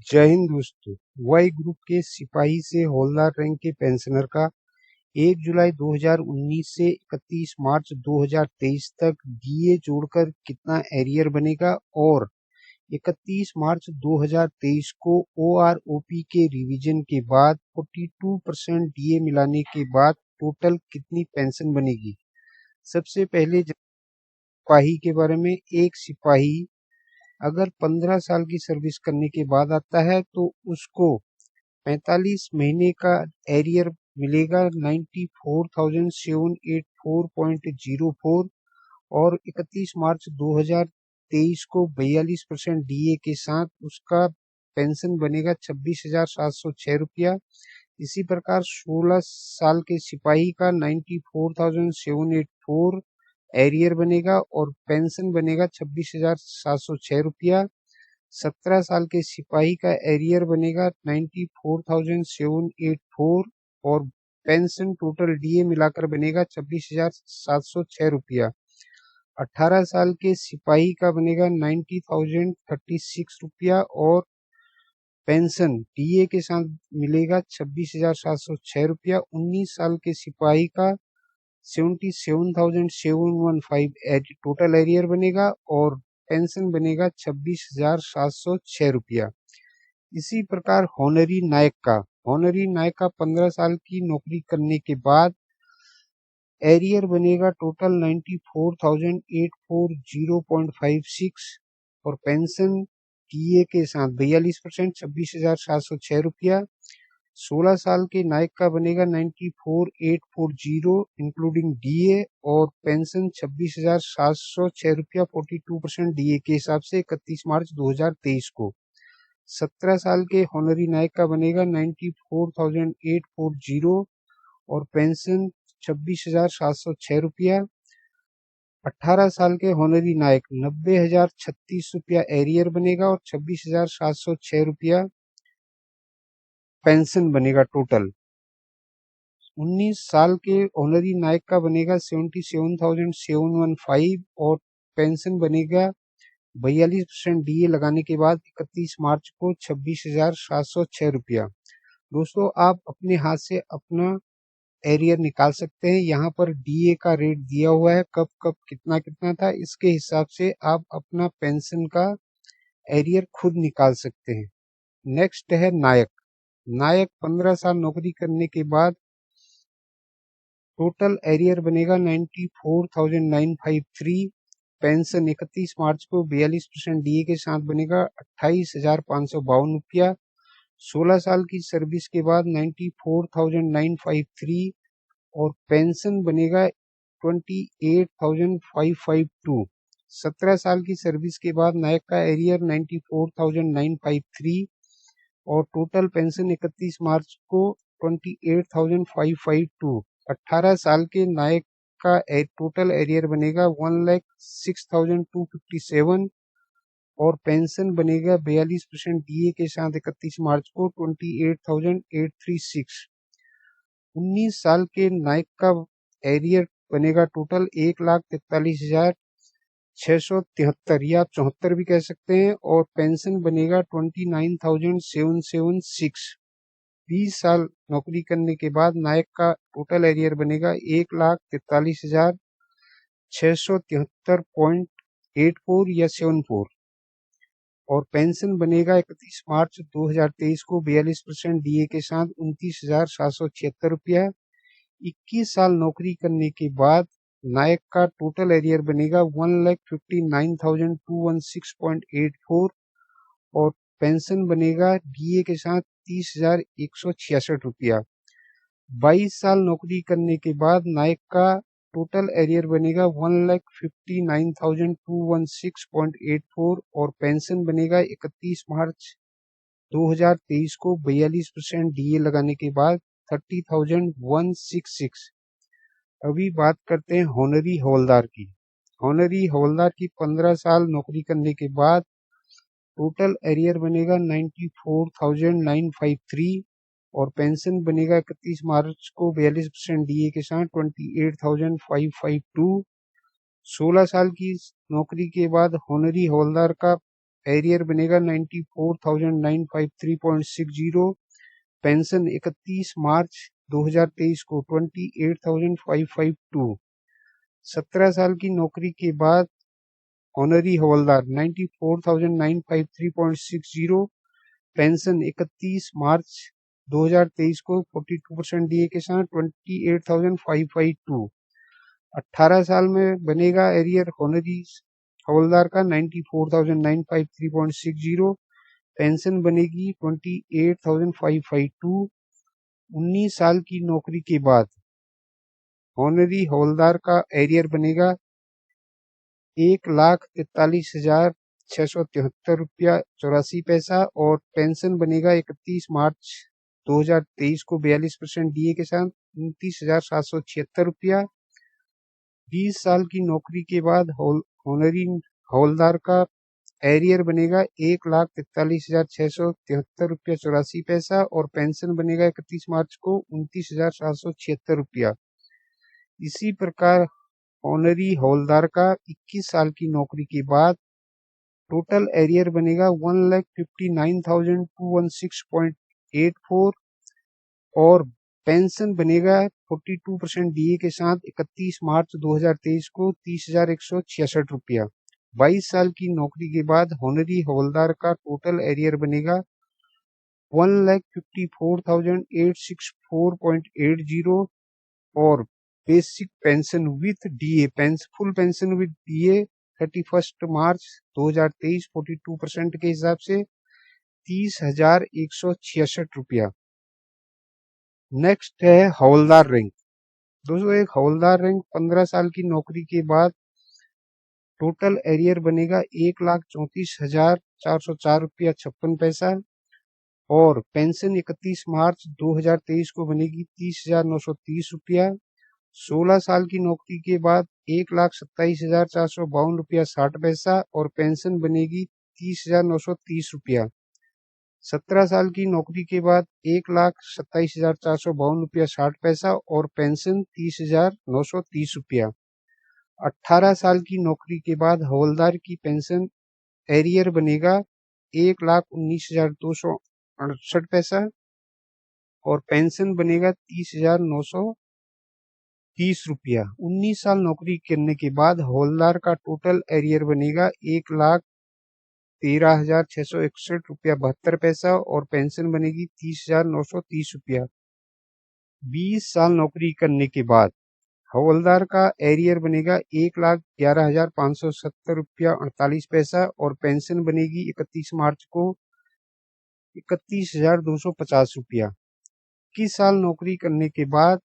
जय हिंद दोस्तों। Y group के सिपाही से हवलदार रैंक के पेंशनर का 1 जुलाई 2019 से 31 मार्च 2023 तक डीए जोड़कर कितना एरियर बनेगा और 31 मार्च 2023 को ओआरओपी के रिवीजन के बाद 42% डीए मिलाने के बाद टोटल कितनी पेंशन बनेगी। सबसे पहले सिपाही के बारे में, एक सिपाही अगर 15 साल की सर्विस करने के बाद आता है तो उसको 45 महीने का एरियर मिलेगा 94,784.04 और 31 मार्च 2023 को 42% डीए के साथ उसका पेंशन बनेगा 26,706 रुपया। इसी प्रकार 16 साल के सिपाही का 94,784 एरियर बनेगा और पेंशन बनेगा 26,706 रुपया। 17 साल के सिपाही का एरियर बनेगा 94,784 और पेंशन टोटल डीए मिलाकर बनेगा 26,706 रुपया। 18 साल के सिपाही का बनेगा 90,036 रुपया और पेंशन डीए के साथ मिलेगा 26,706 रुपया। 19 साल के सिपाही का 77,715 टोटल एरियर बनेगा और पेंशन बनेगा 26,706 रुपया। इसी प्रकार होनरी नायक का 15 साल की नौकरी करने के बाद एरियर बनेगा टोटल 94,840.56 और पेंशन डीए के साथ 42% 26,706 रुपया। 16 साल के नायक का बनेगा 94,840 इंक्लूडिंग डीए और पेंशन 26,706 रुपया 42% डीए के हिसाब से 31 मार्च 2023 को। 17 साल के होनरी नायक का बनेगा 94,840 और पेंशन 26,706 रुपया। 18 साल के होनरी नायक 90,036 रुपया एरियर बनेगा और 26,706 रुपया पेंशन बनेगा टोटल। 19 साल के ऑनरी नायक का बनेगा 77,715 और पेंशन बनेगा 42% डीए लगाने के बाद 31 मार्च को 26,706 रुपया। दोस्तों, आप अपने हाथ से अपना एरियर निकाल सकते हैं। यहाँ पर डीए का रेट दिया हुआ है, कब कब कितना कितना था, इसके हिसाब से आप अपना पेंशन का एरियर खुद निकाल सकते हैं। नेक्स्ट है नायक। 15 साल नौकरी करने के बाद टोटल एरियर बनेगा 94,953। पेंशन 31 मार्च को 42% डीए के साथ बनेगा 28,552 रुपया। 16 साल की सर्विस के बाद 94,953 और पेंशन बनेगा 28,552। 17 साल की सर्विस के बाद नायक का एरियर 94,953 और टोटल पेंशन 31 मार्च को 28,552। 18 साल के नायक का टोटल एरियर बनेगा 1,06,257 और पेंशन बनेगा 42% डीए के साथ 31 मार्च को 28,836। 19 साल के नायक का एरियर बनेगा टोटल 1,43,673 या 74 भी कह सकते हैं और पेंशन बनेगा 29,776। 20 साल नौकरी करने के बाद नायक का टोटल एरियर बनेगा 1,43,673.84 या 74 और पेंशन बनेगा 31 मार्च 2023 को 42% डीए के साथ 29,776 रुपया। 21 साल नौकरी करने के बाद नायक का टोटल एरियर बनेगा 1,59,216.84 और पेंशन बनेगा डीए के साथ 30,166 रुपया। 22 साल नौकरी करने के बाद नायक का टोटल एरियर बनेगा 1,59,216.84 और पेंशन बनेगा 31 मार्च 2023 को 42% डीए लगाने के बाद 30,166। अभी बात करते हैं होनरी हवलदार की। होनरी हवलदार की 15 साल नौकरी करने के बाद टोटल एरियर बनेगा 94,953 और पेंशन बनेगा 31 मार्च को 42% डीए के साथ 28,552। 16 साल की नौकरी के बाद होनरी हवलदार का एरियर बनेगा 94,953.60। पेंशन 31 मार्च 2023 को 28,552। 17 साल की नौकरी के बाद ऑनरी हवलदार 94,953.60। पेंशन 31 मार्च 2023 को 42% डीए के साथ 28,552। 18 साल में बनेगा एरियर ऑनरी हवलदार का 94,953.60। पेंशन बनेगी 28,552। 19 साल की नौकरी के बाद ऑनरी हवलदार का एरियर बनेगा 1,43,673 रुपया 84 पैसा और पेंशन बनेगा 31 मार्च 2023 को 42% डीए के साथ 29,776 रुपया। 20 साल की नौकरी के बाद ऑनरी हवलदार का एरियर बनेगा 1,43,673 रुपया 84 पैसा और पेंशन बनेगा 31 मार्च को 29,776 रुपया। इसी प्रकार ऑनरी हवलदार का 21 साल की नौकरी के बाद टोटल एरियर बनेगा 1,59,216.84 और पेंशन बनेगा 42% डीए के साथ 31 मार्च 2023 को 30,166 रुपया। 22 साल की नौकरी के बाद ऑनरी हवलदार का टोटल एरियर बनेगा 1,54,864.80 और basic pension with DA full pension with DA 31 मार्च 2023 42% के हिसाब से 30,166 रुपया। नेक्स्ट है हवलदार रैंक। दोस्तों एक हवलदार रैंक 15 साल की नौकरी के बाद टोटल एरियर बनेगा 1,34,404 रुपया 56 पैसा और पेंशन 31 मार्च 2023 को बनेगी 30,930 रुपया। 16 साल की नौकरी के बाद 1,27,452 रुपया 60 पैसा और पेंशन बनेगी 30,930 रुपया। 17 साल की नौकरी के बाद 1,27,452 रुपया 60 पैसा और पेंशन 30,930 रुपया। 18 साल की नौकरी के बाद हवलदार की पेंशन एरियर बनेगा 1,19,268 पैसा और पेंशन बनेगा 30,930 रुपया। 19 साल नौकरी करने के बाद हवलदार का टोटल एरियर बनेगा 1,13,661 रुपया 72 पैसा और पेंशन बनेगी 30,930 रुपया। 20 साल नौकरी करने के बाद हवलदार का एरियर बनेगा 1,11,570 रुपया 48 पैसा और पेंशन बनेगी 31 मार्च को 31,250 रुपया। 21 साल नौकरी करने के बाद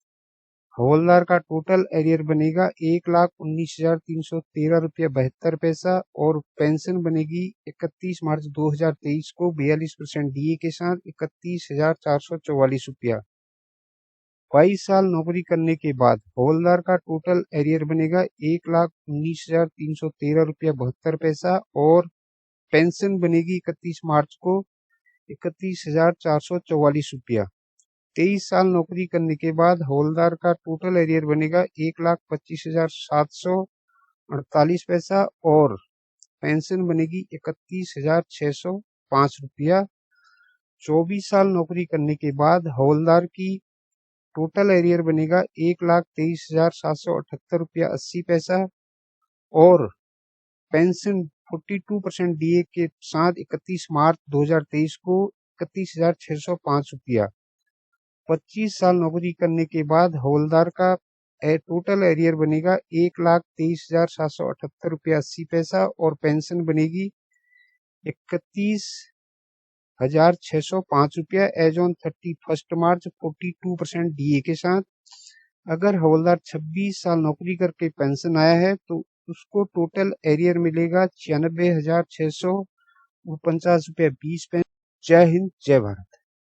हवलदार का टोटल एरियर बनेगा 1,19,313 रुपया 72 पैसा और पेंशन बनेगी 31 मार्च 2023 को 42% डीए के साथ 31,444 रुपया। 22 साल नौकरी करने के बाद हवलदार का टोटल एरियर बनेगा 1,19,313 रुपया 72 पैसा और पेंशन बनेगी 31 मार्च को 31,444 रुपया। 23 साल नौकरी करने के बाद हवलदार का टोटल एरियर बनेगा 1,25,748 पैसा और पेंशन बनेगी 31,605 रुपया। 24 साल नौकरी करने के बाद हवलदार की टोटल एरियर बनेगा 1,23,778 रुपया 80 पैसा और पेंशन 42% डीए के साथ 31 मार्च 2023 को 31,605 रुपया। 25 साल नौकरी करने के बाद हवलदार का टोटल एरियर बनेगा 1,23,778 रुपया 80 पैसा और पेंशन बनेगी 31,605 रुपया एज ऑन 31 मार्च 42% डीए के साथ। अगर हवलदार 26 साल नौकरी करके पेंशन आया है तो उसको टोटल एरियर मिलेगा 96,649 रुपया 20 पैसे। जय हिंद, जय भारत।